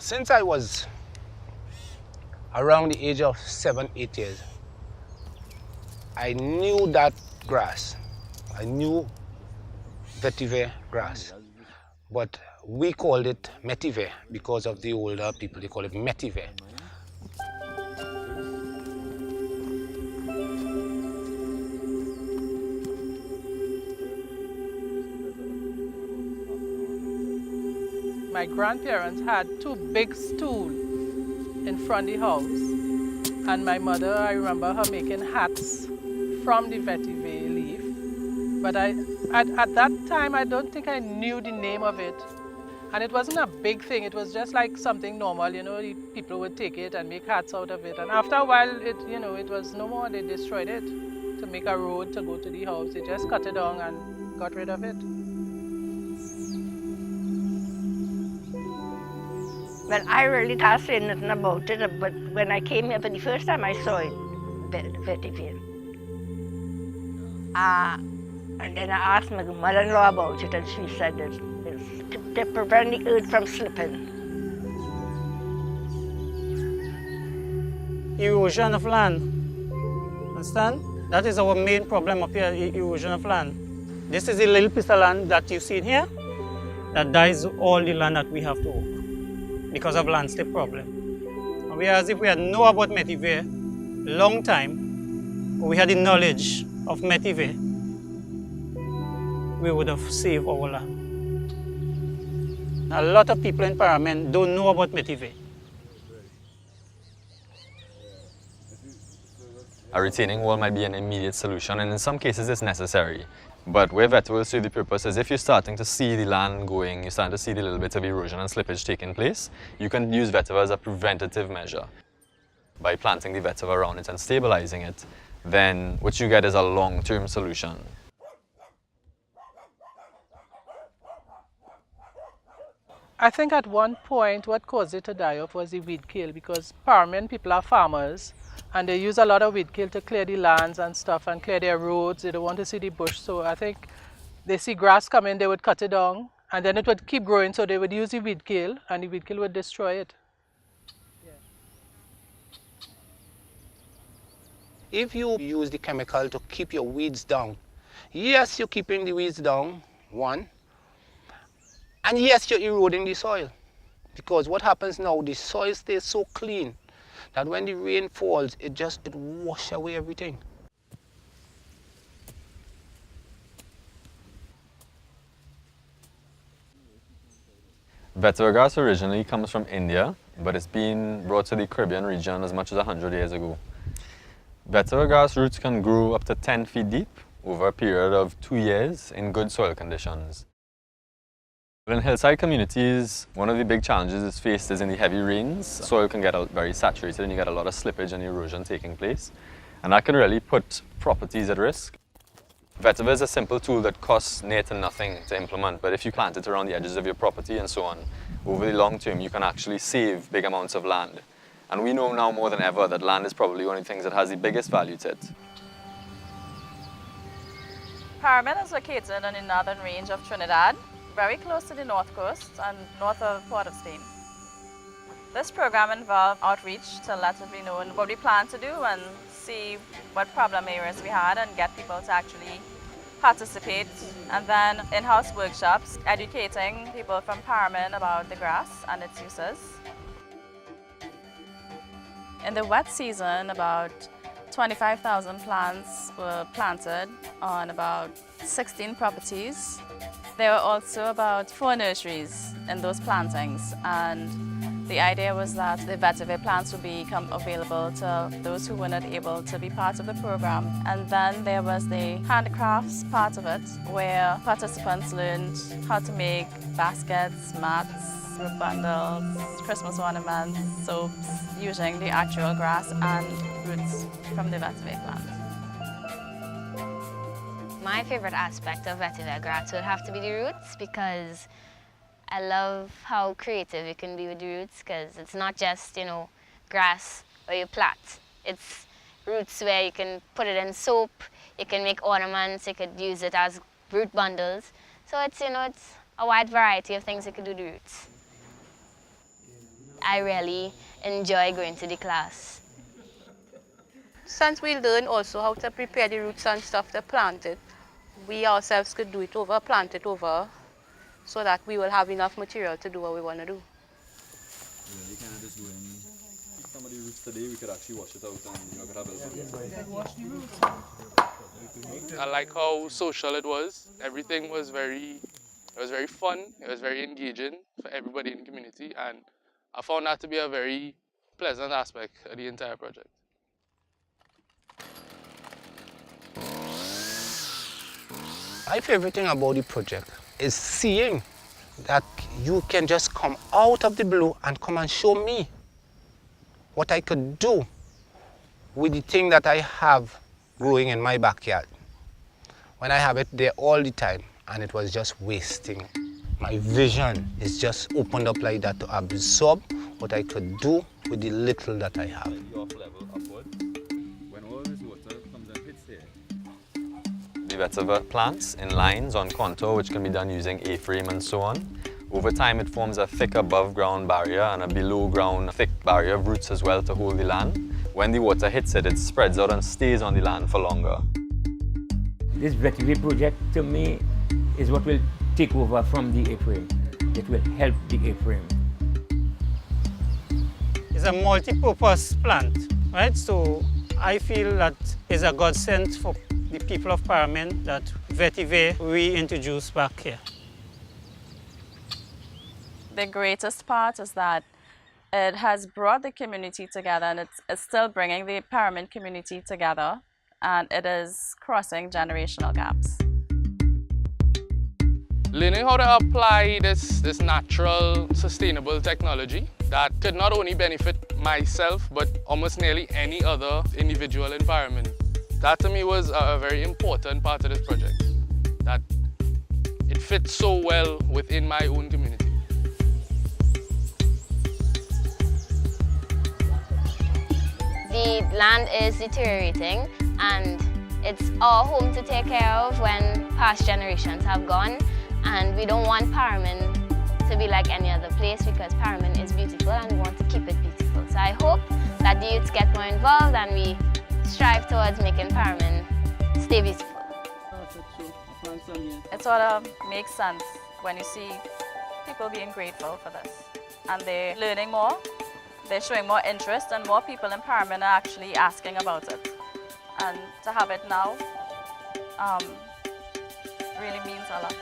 Since I was around the age of 7, 8 years, I knew that grass. I knew vetiver grass, but we called it metiver because of the older people. They call it metiver. My grandparents had 2 big stools in front of the house, and my mother, I remember her making hats from the vetiver leaf. But at that time, I don't think I knew the name of it. And it wasn't a big thing. It was just like something normal, you know, people would take it and make hats out of it. And after a while, it was no more. They destroyed it to make a road to go to the house. They just cut it down and got rid of it. Well, I really can't say nothing about it, but when I came here for the first time, I saw it, vetiver. And then I asked my mother-in-law about it, and she said that it's to prevent the earth from slipping. Erosion of land, understand? That is our main problem up here, erosion of land. This is the little piece of land that you see here, that dies all the land that we have to own because of landslip problem. Whereas if we had known about vetiver long time, or we had the knowledge of vetiver, we would have saved our land. A lot of people in Paramin don't know about vetiver. A retaining wall might be an immediate solution, and in some cases it's necessary. But where vetiver will serve the purpose is if you're starting to see the land going, you're starting to see the little bits of erosion and slippage taking place, you can use vetiver as a preventative measure. By planting the vetiver around it and stabilizing it, then what you get is a long-term solution. I think at one point what caused it to die off was the weed kill, because Paramin people are farmers and they use a lot of weed kill to clear the lands and stuff and clear their roads. They don't want to see the bush, so I think they see grass coming, they would cut it down and then it would keep growing, so they would use the weed kill and the weed kill would destroy it. If you use the chemical to keep your weeds down, yes, you're keeping the weeds down, one, and yes, you're eroding the soil. Because what happens now, the soil stays so clean that when the rain falls, it washes away everything. Vetiver grass originally comes from India, but it's been brought to the Caribbean region as much as 100 years ago. Vetiver grass roots can grow up to 10 feet deep over a period of 2 years in good soil conditions. In hillside communities, one of the big challenges is faced is in the heavy rains. Soil can get very saturated and you get a lot of slippage and erosion taking place. And that can really put properties at risk. Vetiver is a simple tool that costs near to nothing to implement, but if you plant it around the edges of your property and so on, over the long term you can actually save big amounts of land. And we know now more than ever that land is probably one of the things that has the biggest value to it. Paramin is located on the northern range of Trinidad, very close to the north coast and north of Port of Spain. This program involved outreach to let it be known what we plan to do and see what problem areas we had and get people to actually participate. And then in-house workshops educating people from Paramin about the grass and its uses. In the wet season, about 25,000 plants were planted on about 16 properties. There were also about 4 nurseries in those plantings, and the idea was that the vetiver plants would become available to those who were not able to be part of the program. And then there was the handicrafts part of it, where participants learned how to make baskets, mats, rope bundles, Christmas ornaments, soaps, using the actual grass and roots from the vetiver plant. My favorite aspect of vetiver grass would have to be the roots, because I love how creative you can be with the roots, because it's not just, you know, grass where you plant. It's roots where you can put it in soap, you can make ornaments, you could use it as root bundles. So it's, you know, it's a wide variety of things you could do with roots. I really enjoy going to the class. Since we learn also how to prepare the roots and stuff to plant it, we ourselves could do it over, plant it over, so that we will have enough material to do what we want to do. Yeah, you can't just go and pick some of the roots today, we could actually wash it out and you know, could have I like how social it was. Everything was very fun. It was very engaging for everybody in the community, and I found that to be a very pleasant aspect of the entire project. My favorite thing about the project is seeing that you can just come out of the blue and come and show me what I could do with the thing that I have growing in my backyard. When I have it there all the time and it was just wasting. My vision is just opened up like that to absorb what I could do with the little that I have. off level upward. When all this water comes and hits here. The vetiver plants in lines on contour, which can be done using A-frame and so on. Over time, it forms a thick above ground barrier and a below ground thick barrier of roots as well to hold the land. When the water hits it, it spreads out and stays on the land for longer. This Vetiver project, to me, is what will take over from the A-frame. It will help the A-frame. It's a multi-purpose plant, right? So I feel that it's a godsend for the people of Paramin that Vetiver reintroduced back here. The greatest part is that it has brought the community together, and it's still bringing the Paramin community together, and it is crossing generational gaps. Learning how to apply this natural, sustainable technology that could not only benefit myself, but almost nearly any other individual in Paramin. That to me was a very important part of this project, that it fits so well within my own community. The land is deteriorating, and it's our home to take care of when past generations have gone, and we don't want Paramin to be like any other place, because Paramin is beautiful and we want to keep it beautiful. So I hope that the youths get more involved and we strive towards making Paramin stay beautiful. It sort of makes sense when you see people being grateful for this, and they're learning more, they're showing more interest, and more people in Paramin are actually asking about it. And to have it now really means a lot.